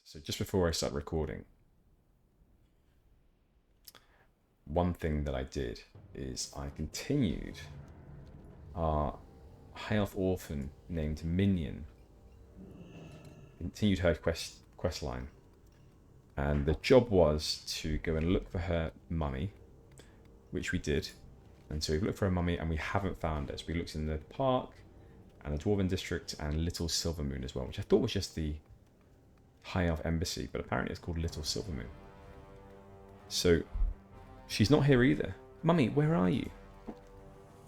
So just before I start recording, one thing that I did is I continued our high elf orphan named Minion. Continued her quest line, and the job was to go and look for her mummy, which we did. And so we've looked for her mummy and we haven't found it. So we looked in the park and the Dwarven District and Little Silver Moon as well, which I thought was just the High Elf Embassy, but apparently it's called Little Silver Moon. So she's not here either. Mummy, where are you?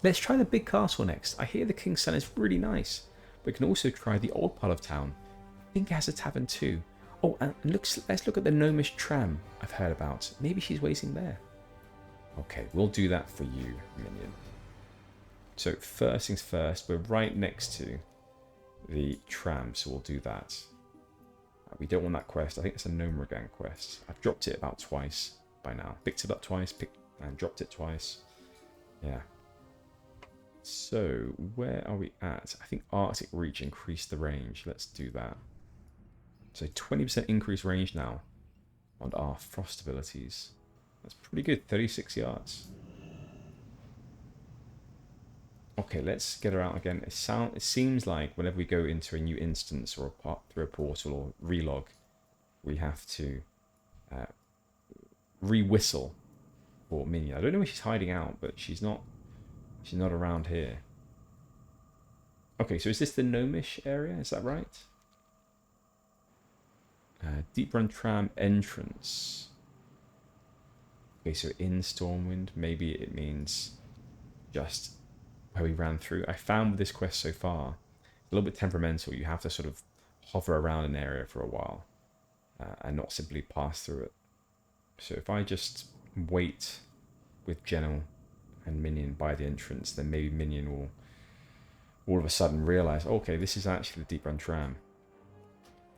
Let's try the big castle next. I hear the King's Son is really nice. We can also try the old part of town. I think it has a tavern too. Oh, and let's look at the gnomish tram I've heard about. Maybe she's waiting there. Okay, we'll do that for you, Minion. So first things first, we're right next to the tram, so we'll do that. We don't want that quest. I think it's a Gnome Gang quest. I've dropped it about twice by now. Picked it up twice, and dropped it twice. Yeah. So, where are we at? I think Arctic Reach increased the range. Let's do that. So 20% increased range now on our frost abilities. That's pretty good, 36 yards. Okay, let's get her out again. It seems like whenever we go into a new instance or through a portal or relog, we have to re-whistle for Minion. I don't know where she's hiding out, but she's not around here. Okay, so is this the gnomish area? Is that right? Deep Run Tram entrance. Okay, so in Stormwind, maybe it means just where we ran through. I found with this quest so far, a little bit temperamental. You have to sort of hover around an area for a while and not simply pass through it. So if I just wait with General and Minion by the entrance, then maybe Minion will all of a sudden realize, okay, this is actually the Deep Run Tram.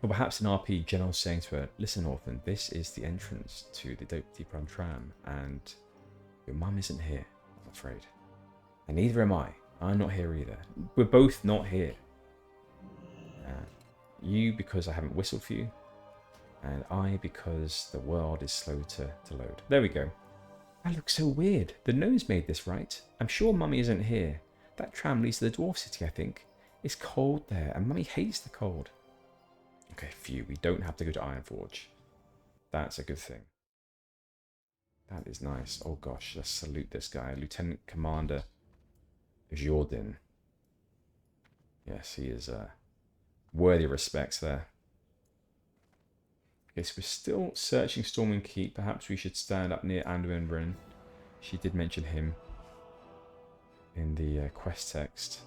Or perhaps in RP, General's saying to her, listen, Orphan, this is the entrance to the Deep Run Tram, and your mum isn't here, I'm afraid. And neither am I. I'm not here either. We're both not here. You because I haven't whistled for you, and I because the world is slow to load. There we go. That looks so weird. The gnomes made this, right? I'm sure Mummy isn't here. That tram leads to the Dwarf City, I think. It's cold there, and Mummy hates the cold. Okay, phew, we don't have to go to Ironforge. That's a good thing. That is nice. Oh gosh, let's salute this guy. Lieutenant Commander Jordan. Yes, he is worthy of respects there. Okay, so we're still searching Stormwind Keep. Perhaps we should stand up near Anduin Bryn. She did mention him in the quest text.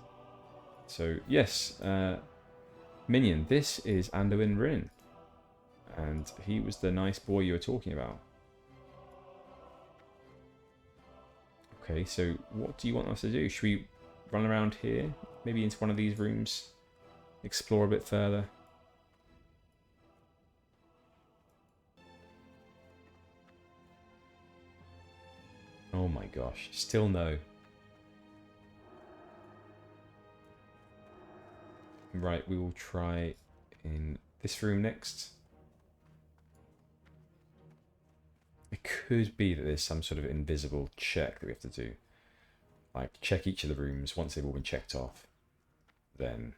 So, yes, Minion, this is Anduin Bryn. And he was the nice boy you were talking about. Okay, so what do you want us to do? Should we run around here? Maybe into one of these rooms? Explore a bit further? Oh my gosh, still no. Right, we will try in this room next. It could be that there's some sort of invisible check that we have to do. Like, check each of the rooms. Once they've all been checked off, then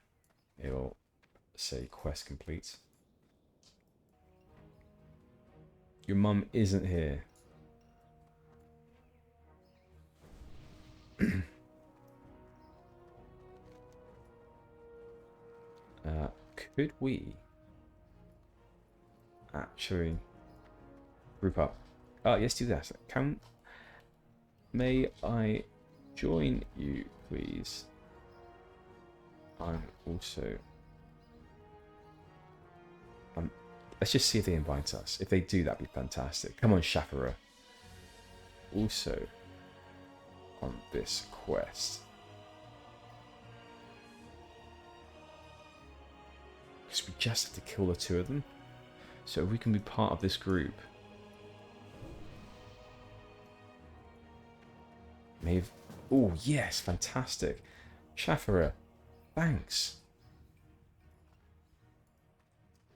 it'll say quest complete. Your mum isn't here. Could we actually group up? Oh, yes, do that. May I join you, please? I'm also... let's just see if they invite us. If they do, that'd be fantastic. Come on, Shafara. Also on this quest. Because we just have to kill the two of them. So we can be part of this group. Maybe... oh, yes, fantastic. Shafara, thanks.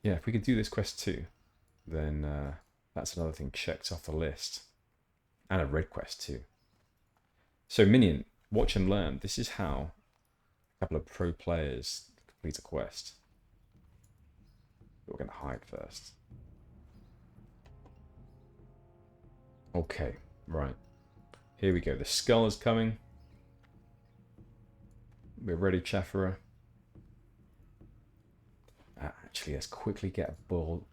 Yeah, if we could do this quest too, then that's another thing checked off the list. And a red quest too. So Minion, watch and learn. This is how a couple of pro players complete a quest. We're going to hide first. Okay, right. Here we go. The skull is coming. We're ready, Chafferer. Actually, let's quickly get a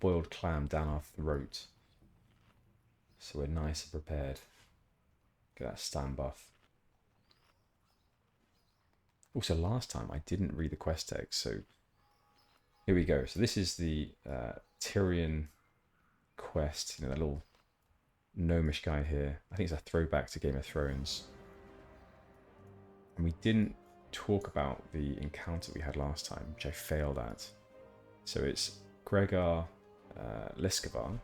boiled clam down our throat. So we're nice and prepared. Get that stand buff. Also, last time I didn't read the quest text, so here we go. So this is the Tyrion quest. You know, that little gnomish guy here. I think it's a throwback to Game of Thrones. And we didn't talk about the encounter we had last time, which I failed at. So it's Gregor Liskovar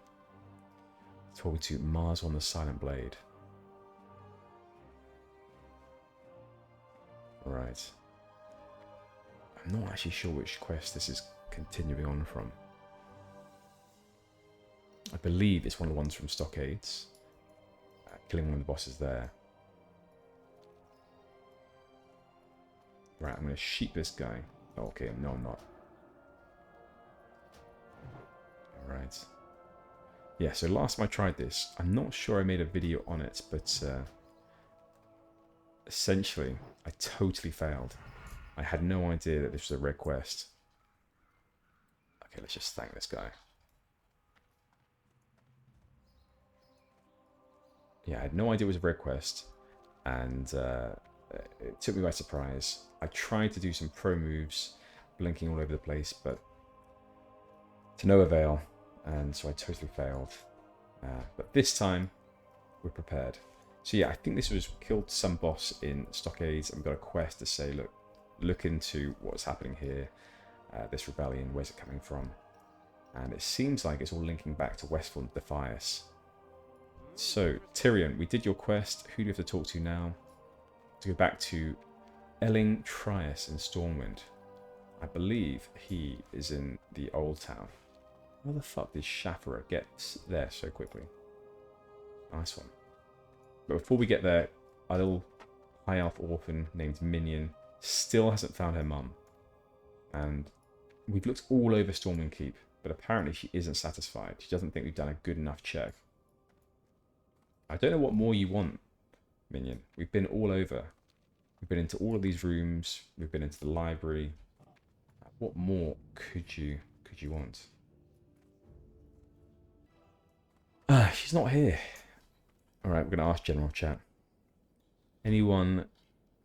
talking to Mars on the Silent Blade. Right. I'm not actually sure which quest this is continuing on from. I believe it's one of the ones from Stockades. Killing one of the bosses there. Right, I'm going to sheep this guy. Oh, okay, no I'm not. Alright. Yeah, so last time I tried this, I'm not sure I made a video on it, but essentially, I totally failed. I had no idea that this was a red quest. Okay, let's just thank this guy. Yeah, I had no idea it was a red quest, and it took me by surprise. I tried to do some pro moves, blinking all over the place, but to no avail, and so I totally failed. But this time, we're prepared. So yeah, I think this was killed some boss in Stockades, and we got a quest to say, look into what's happening here, this rebellion, where's it coming from? And it seems like it's all linking back to Westfall Defias. So, Tyrion, we did your quest. Who do you have to talk to now? To go back to Elling Trias in Stormwind. I believe he is in the Old Town. How the fuck did Shafferer get there so quickly? Nice one. But before we get there, a little high elf orphan named Minion still hasn't found her mum. And we've looked all over Stormwind Keep, but apparently she isn't satisfied. She doesn't think we've done a good enough check. I don't know what more you want, Minion. We've been all over. We've been into all of these rooms. We've been into the library. What more could you want? She's not here. Alright, we're going to ask General Chat. Anyone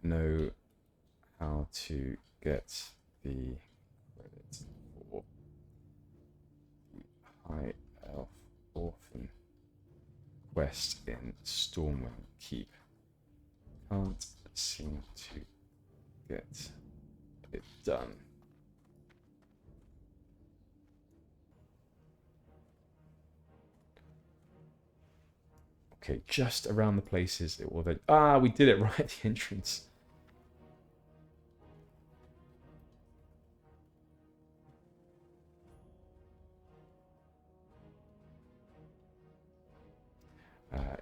know how to get the credit for High Elf Orphan quest in Stormwind Keep? Can't seem to get it done. Okay, just around the places it will then... we did it right at the entrance.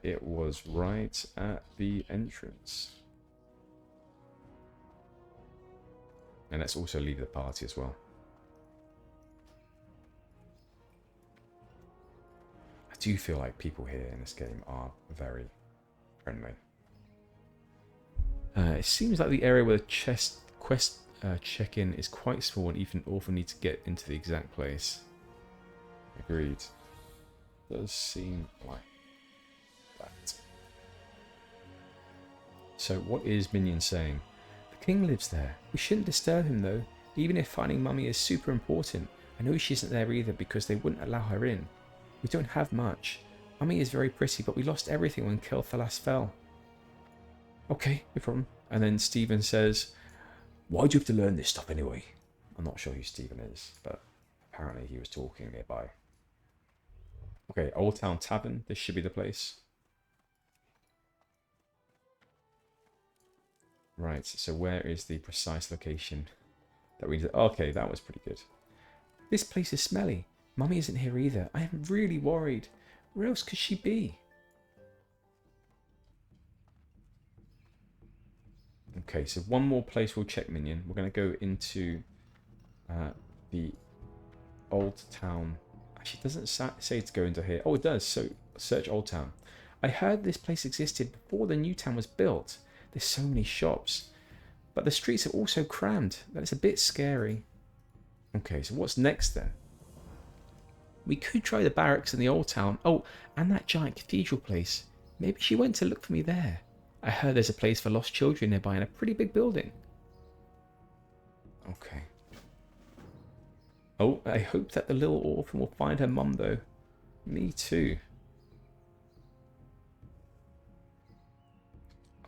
It was right at the entrance. And let's also leave the party as well. I do feel like people here in this game are very friendly. It seems like the area where the quest check-in is quite small and even often need to get into the exact place. Agreed. Does seem like that. So what is Minion saying? The king lives there. We shouldn't disturb him though. Even if finding Mummy is super important. I know she isn't there either because they wouldn't allow her in. We don't have much. Mummy is very pretty, but we lost everything when Kilthalas fell. Okay, no problem. And then Stephen says, why do you have to learn this stuff anyway? I'm not sure who Stephen is, but apparently he was talking nearby. Okay, Old Town Tavern. This should be the place. Right, so where is the precise location that we... Okay, that was pretty good. This place is smelly. Mummy isn't here either. I am really worried. Where else could she be? Okay, so one more place we'll check, Minion. We're going to go into the Old Town. Actually, it doesn't say to go into here. Oh, it does. So search Old Town. I heard this place existed before the new town was built. There's so many shops. But the streets are also crammed. That is a bit scary. Okay, so what's next then? We could try the barracks in the Old Town. Oh, and that giant cathedral place. Maybe she went to look for me there. I heard there's a place for lost children nearby in a pretty big building. Okay. Oh, I hope that the little orphan will find her mum, though. Me too.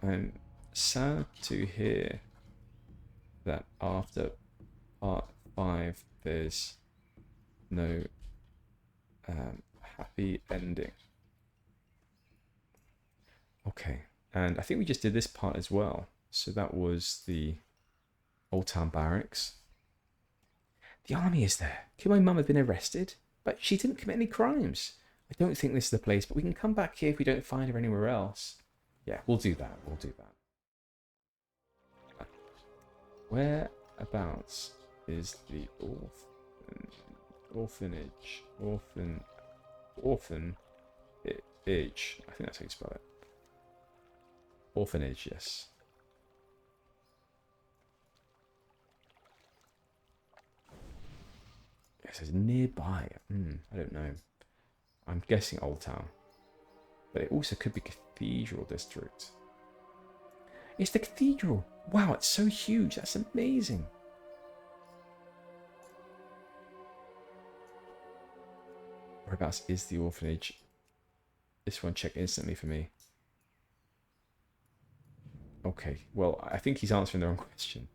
I'm sad to hear that after part 5 there's no happy ending. Okay, and I think we just did this part as well. So that was the Old Town Barracks. The army is there. Could my mum have been arrested? But she didn't commit any crimes. I don't think this is the place, but we can come back here if we don't find her anywhere else. Yeah, we'll do that. We'll do that. Whereabouts is the orphanage? Orphanage. I think that's how you spell it. Orphanage, yes. It says nearby. I don't know. I'm guessing Old Town. But it also could be Cathedral District. It's the cathedral. Wow, it's so huge. That's amazing. Whereabouts is the orphanage? This one check instantly for me. Okay, well, I think he's answering the wrong question.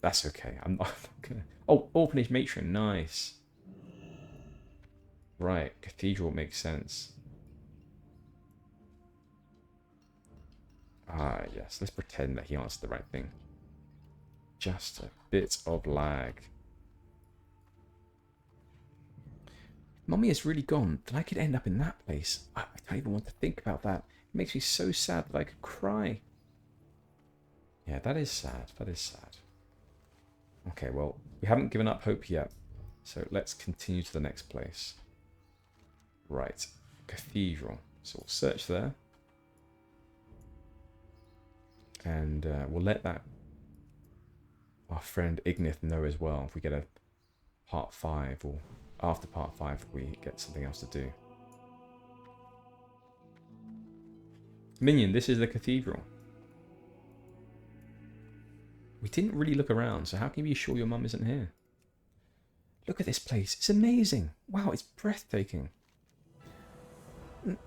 That's okay. I'm not gonna... Oh, orphanage matron. Nice. Right, cathedral makes sense. Ah, yes. Let's pretend that he answered the right thing. Just a bit of lag. Mummy is really gone. Then I could end up in that place. I don't even want to think about that. It makes me so sad that I could cry. Yeah, that is sad. That is sad. Okay, well, we haven't given up hope yet. So let's continue to the next place. Right. Cathedral. So we'll search there. And we'll let that our friend Ignith know as well if we get a part 5 or after part 5 we get something else to do. Minion, this is the cathedral. We didn't really look around, so how can you be sure your mum isn't here? Look at this place. It's amazing. Wow, it's breathtaking.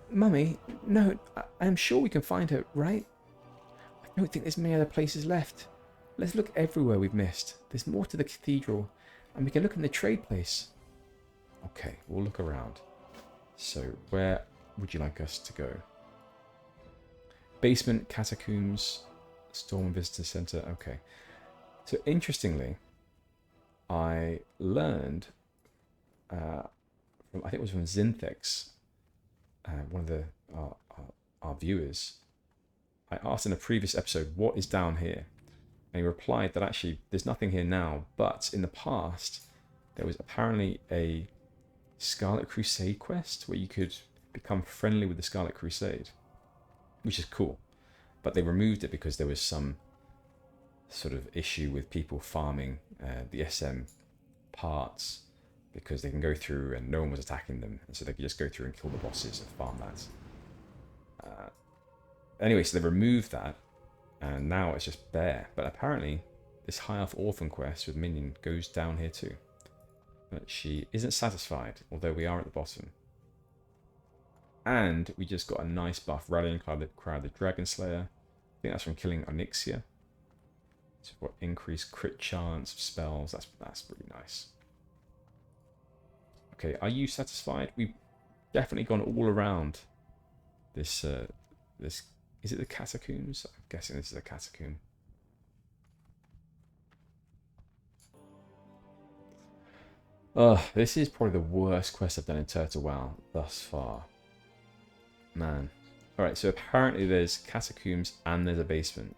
Mummy, no, I am sure we can find her, right? I don't think there's many other places left. Let's look everywhere we've missed. There's more to the cathedral, and we can look in the trade place. Okay, we'll look around. So, where would you like us to go? Basement, catacombs, storm visitor center. Okay. So, interestingly, I learned from, I think it was from Zinthex, one of our viewers. I asked in a previous episode, what is down here? And he replied that actually there's nothing here now, but in the past there was apparently a Scarlet Crusade quest where you could become friendly with the Scarlet Crusade, which is cool. But they removed it because there was some sort of issue with people farming the SM parts, because they can go through and no one was attacking them, and so they could just go through and kill the bosses and farm that. Anyway, so they removed that, and now it's just bare. But apparently, this High Elf Orphan quest with Minion goes down here too. But she isn't satisfied, although we are at the bottom. And we just got a nice buff, Rallying Cry of the Dragon Slayer. I think that's from killing Onyxia. So we've got increased crit chance of spells. That's pretty nice. Okay, are you satisfied? We've definitely gone all around this. Is it the catacombs? I'm guessing this is a catacomb. Ugh, this is probably the worst quest I've done in Turtle WoW thus far. Man. Alright, so apparently there's catacombs and there's a basement.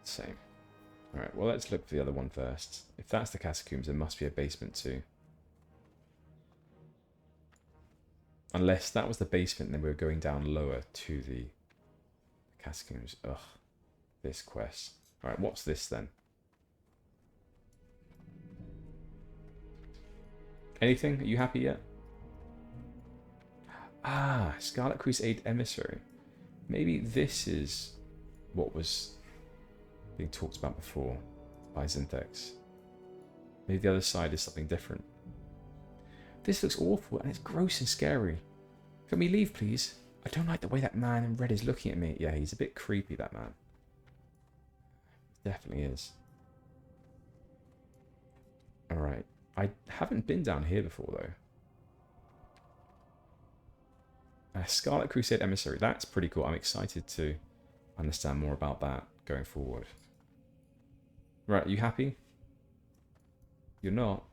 Same. Alright, well let's look for the other one first. If that's the catacombs, there must be a basement too. Unless that was the basement, then we were going down lower to the catacombs. Ugh, this quest. Alright, what's this then? Anything? Are you happy yet? Ah, Scarlet Crusade Emissary. Maybe this is what was being talked about before by Zinthex. Maybe the other side is something different. This looks awful and it's gross and scary. Can we leave, please? I don't like the way that man in red is looking at me. Yeah, he's a bit creepy, that man. Definitely is. Alright. I haven't been down here before, though. Scarlet Crusade Emissary. That's pretty cool. I'm excited to understand more about that going forward. Right, you happy? You're not?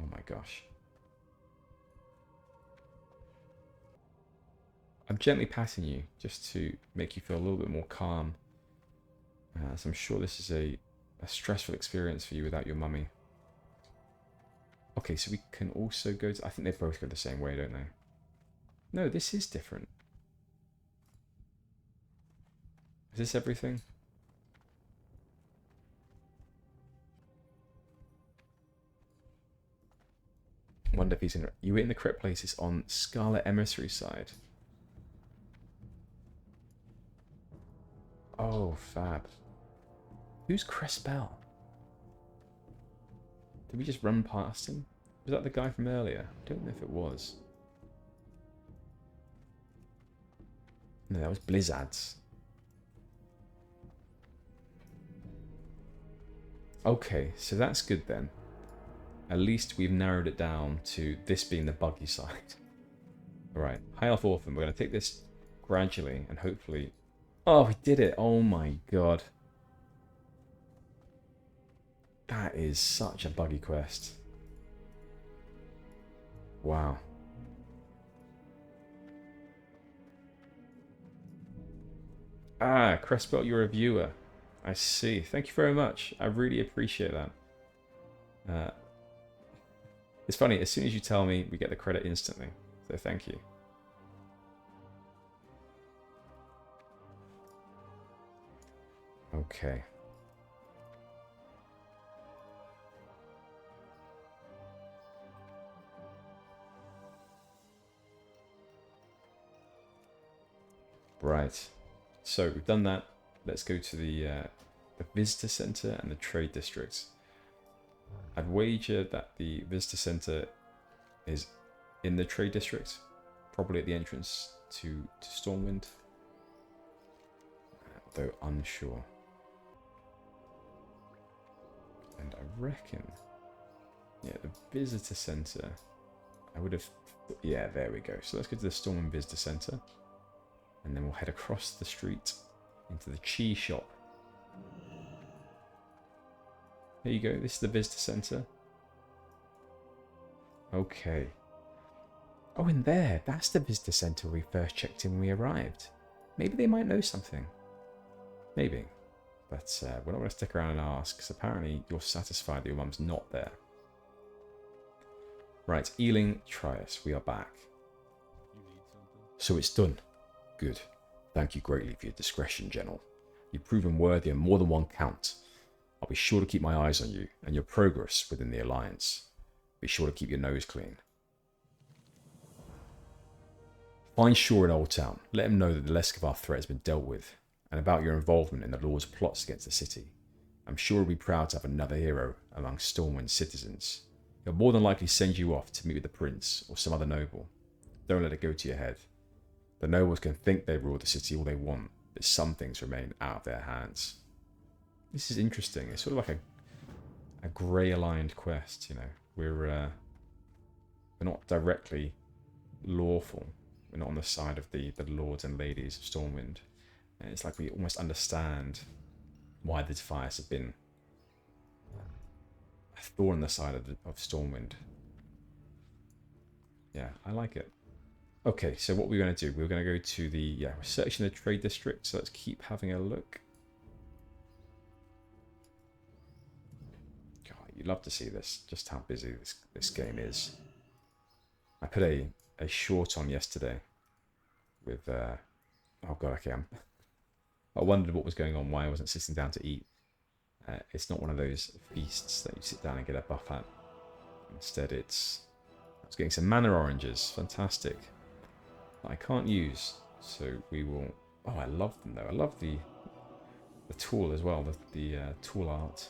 Oh my gosh. I'm gently patting you just to make you feel a little bit more calm. So I'm sure this is a stressful experience for you without your mummy. Okay, so we can also go to... I think they both go the same way, don't they? No, this is different. Is this everything? Wonder if he's in... You were in the correct places on Scarlet Emissary side. Oh, fab. Who's Crespel? Did we just run past him? Was that the guy from earlier? I don't know if it was. No, that was Blizzard's. Okay, so that's good then. At least we've narrowed it down to this being the buggy side. Alright, High Elf Orphan. We're going to take this gradually and hopefully... Oh, we did it! Oh my god. That is such a buggy quest. Wow. Ah, Crespel, you're a viewer. I see. Thank you very much. I really appreciate that. It's funny, as soon as you tell me, we get the credit instantly. So thank you. Okay. Right. So we've done that. Let's go to the visitor center and the trade districts. I'd wager that the visitor center is in the trade district, probably at the entrance to Stormwind, though unsure. And I reckon, yeah, the visitor center, I would have, yeah, there we go. So let's go to the Stormwind Visitor Center, and then we'll head across the street into the cheese shop. There you go, this is the visitor center. Okay. Oh, in there, that's the visitor center we first checked in when we arrived. Maybe they might know something. Maybe. But we're not going to stick around and ask, because apparently you're satisfied that your mum's not there. Right, Ealing Trias, we are back. So it's done. Good. Thank you greatly for your discretion, General. You've proven worthy on more than one count. I'll be sure to keep my eyes on you and your progress within the Alliance. Be sure to keep your nose clean. Find Shaw in Old Town. Let him know that the Leskovar threat has been dealt with, and about your involvement in the Lord's plots against the city. I'm sure he'll be proud to have another hero among Stormwind's citizens. He'll more than likely send you off to meet with the Prince or some other noble. Don't let it go to your head. The nobles can think they rule the city all they want, but some things remain out of their hands. This is interesting. It's sort of like a grey-aligned quest, you know. We're not directly lawful. We're not on the side of the lords and ladies of Stormwind. And it's like we almost understand why the Defias have been a thorn in the side of Stormwind. Yeah, I like it. Okay, so what we're going to do, we're going to go to the, we're searching the trade district, so let's keep having a look. God, you'd love to see this, just how busy this game is. I put a short on yesterday with, oh god, okay, I wondered what was going on, why I wasn't sitting down to eat. It's not one of those feasts that you sit down and get a buff at. Instead, I was getting some mana oranges, fantastic, that I can't use. So we will. Oh, I love them though. I love the tool as well. The tool art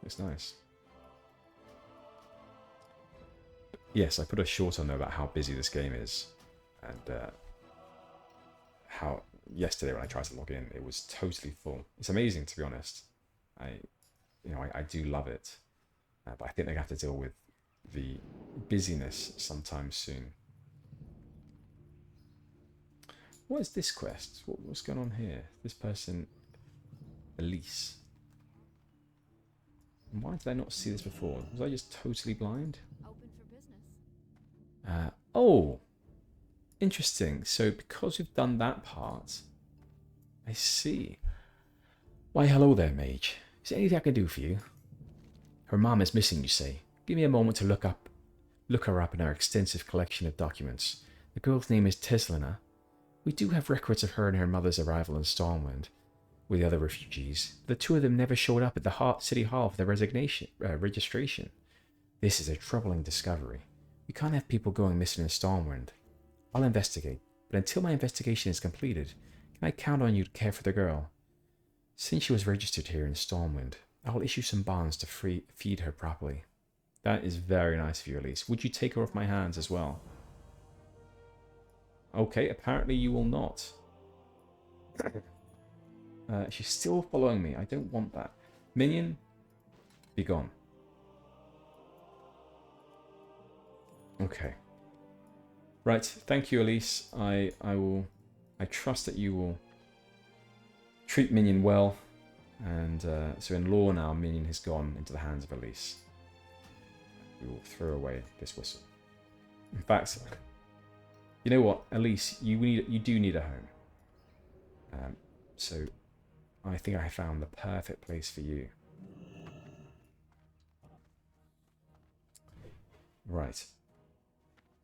looks nice. Yes, I put a short on there about how busy this game is, and how yesterday when I tried to log in, it was totally full. It's amazing, to be honest. I do love it, but I think they're gonna have to deal with the busyness sometime soon. What is this quest? What's going on here? This person, Elise. Why did I not see this before? Was I just totally blind? Open for business. Oh, interesting. So because we've done that part, I see. Why, hello there, mage. Is there anything I can do for you? Her mom is missing, you say. Give me a moment to look her up in our extensive collection of documents. The girl's name is Teslina. We do have records of her and her mother's arrival in Stormwind with the other refugees. The two of them never showed up at the city hall for their registration. This is a troubling discovery. We can't have people going missing in Stormwind. I'll investigate, but until my investigation is completed, can I count on you to care for the girl? Since she was registered here in Stormwind, I will issue some bonds to feed her properly. That is very nice of you, Elise. Would you take her off my hands as well? Okay, apparently you will not. She's still following me. I don't want that. Minion, be gone. Okay. Right, thank you, Elise. I trust that you will treat Minion well. And so in law now, Minion has gone into the hands of Elise. We will throw away this whistle. In fact, you know what, Elise, you do need a home. So I think I found the perfect place for you. Right.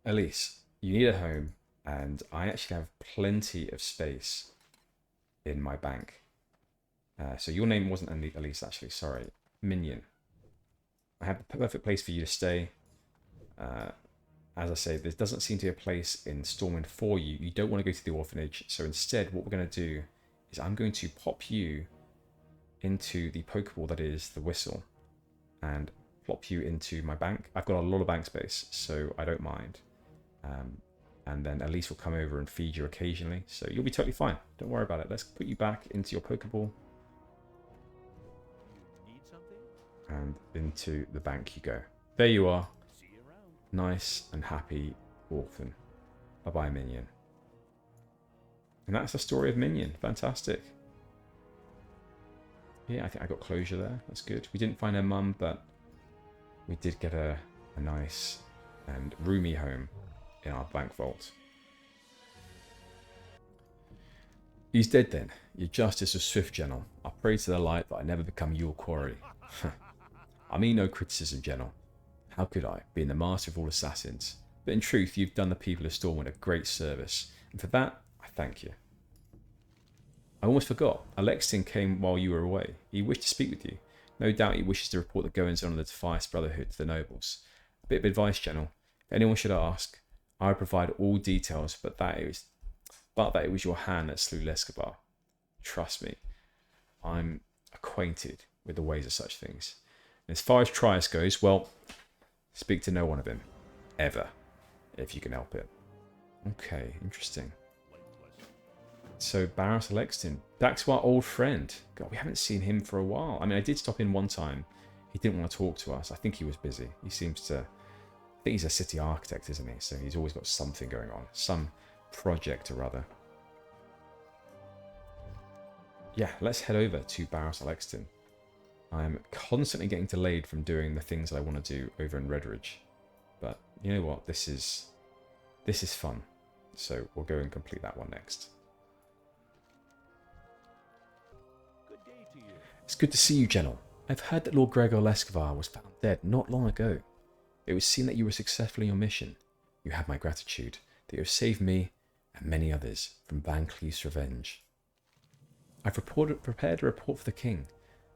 Elise, you need a home, and I actually have plenty of space in my bank. So your name wasn't Elise, actually, sorry. Minion. I have the perfect place for you to stay. As I say, there doesn't seem to be a place in Stormwind for you. You don't want to go to the orphanage. So instead, what we're going to do is I'm going to pop you into the Pokeball that is the whistle and plop you into my bank. I've got a lot of bank space, so I don't mind. And then Elise will come over and feed you occasionally. So you'll be totally fine. Don't worry about it. Let's put you back into your Pokeball. Need something? And into the bank you go. There you are. Nice and happy orphan. Bye-bye, Minion. And that's the story of Minion. Fantastic. Yeah, I think I got closure there. That's good. We didn't find her mum, but we did get a nice and roomy home in our bank vault. He's dead then. Your justice was swift, General. I pray to the light that I never become your quarry. I mean no criticism, General. How could I, being the master of all assassins? But in truth, you've done the people of Stormwind a great service, and for that, I thank you. I almost forgot. Alexian came while you were away. He wished to speak with you. No doubt he wishes to report the goings-on of the Defias Brotherhood to the nobles. A bit of advice, General. If anyone should ask, I would provide all details, but that it was your hand that slew Lescabar. Trust me, I'm acquainted with the ways of such things. And as far as Trias goes, well, speak to no one of him. Ever. If you can help it. Okay, interesting. So, Barros Alexian. Back to our old friend. God, we haven't seen him for a while. I mean, I did stop in one time. He didn't want to talk to us. I think he was busy. He seems to... I think he's a city architect, isn't he? So he's always got something going on. Some project or other. yeah, let's head over to Barrows Alexton. I'm constantly getting delayed from doing the things that I want to do over in Redridge. But you know what? This is fun. So we'll go and complete that one next. Good day to you. It's good to see you, General. I've heard that Lord Gregor Lescavar was found dead not long ago. It would seem that you were successful in your mission. You have my gratitude that you have saved me and many others from Van Cleef's revenge. I've prepared a report for the king.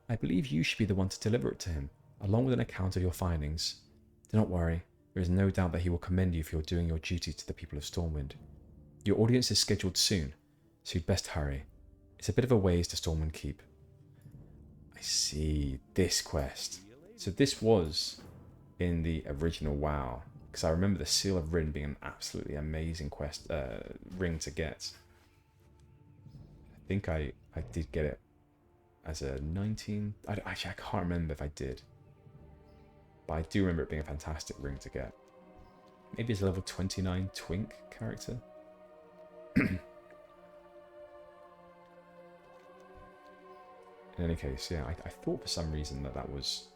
I believe you should be the one to deliver it to him, along with an account of your findings. Do not worry, there is no doubt that he will commend you for your doing your duty to the people of Stormwind. Your audience is scheduled soon, so you'd best hurry. It's a bit of a ways to Stormwind Keep. I see, this quest. So this was in the original WoW, because I remember the Seal of Rin being an absolutely amazing quest ring to get. I think I did get it as a 19... Actually, I can't remember if I did. But I do remember it being a fantastic ring to get. Maybe it's a level 29 Twink character. In any case, yeah, I thought for some reason that was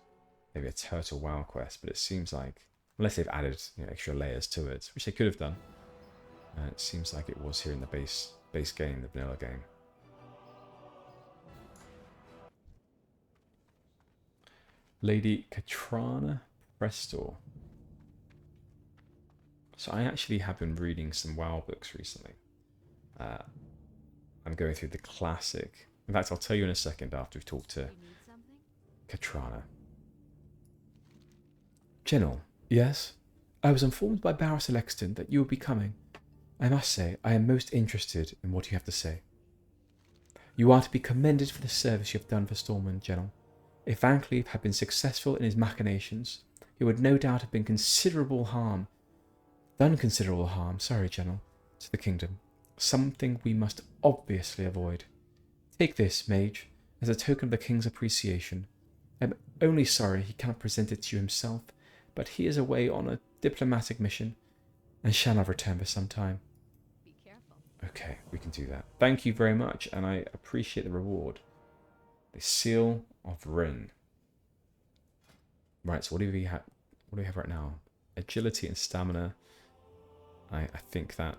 maybe a Turtle WoW quest, but it seems like, unless they've added extra layers to it, which they could have done, it seems like it was here in the base game, the vanilla game. Lady Katrana Prestor. So I actually have been reading some WoW books recently. I'm going through the classic. In fact, I'll tell you in a second after we've talked to You need something? Katrana. General, yes? I was informed by Barrows Alexton that you will be coming. I must say, I am most interested in what you have to say. You are to be commended for the service you have done for Stormwind, General. If Van Cleef had been successful in his machinations, he would no doubt have done considerable harm, General, to the kingdom. Something we must obviously avoid. Take this, mage, as a token of the king's appreciation. I'm only sorry he cannot present it to you himself, but he is away on a diplomatic mission and shall not return for some time. Be careful. Okay, we can do that. Thank you very much, and I appreciate the reward. The Seal of Rin. Right, so what do we have right now? Agility and stamina. I think that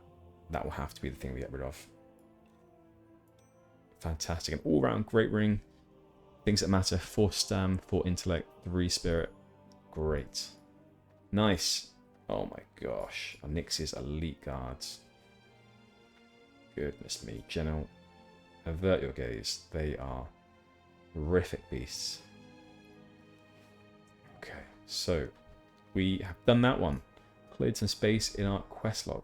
will have to be the thing we get rid of. Fantastic. An all-round great ring. Things that matter. 4 stam, 4 intellect, 3 spirit. Great. Nice. Oh my gosh. Onyx's elite guards. Goodness me. General, avert your gaze. They are horrific beasts. Okay, so we have done that one. Cleared some space in our quest log.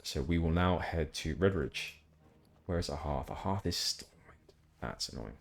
So we will now head to Redridge. Where is our hearth? Our hearth is Stormwind. That's annoying.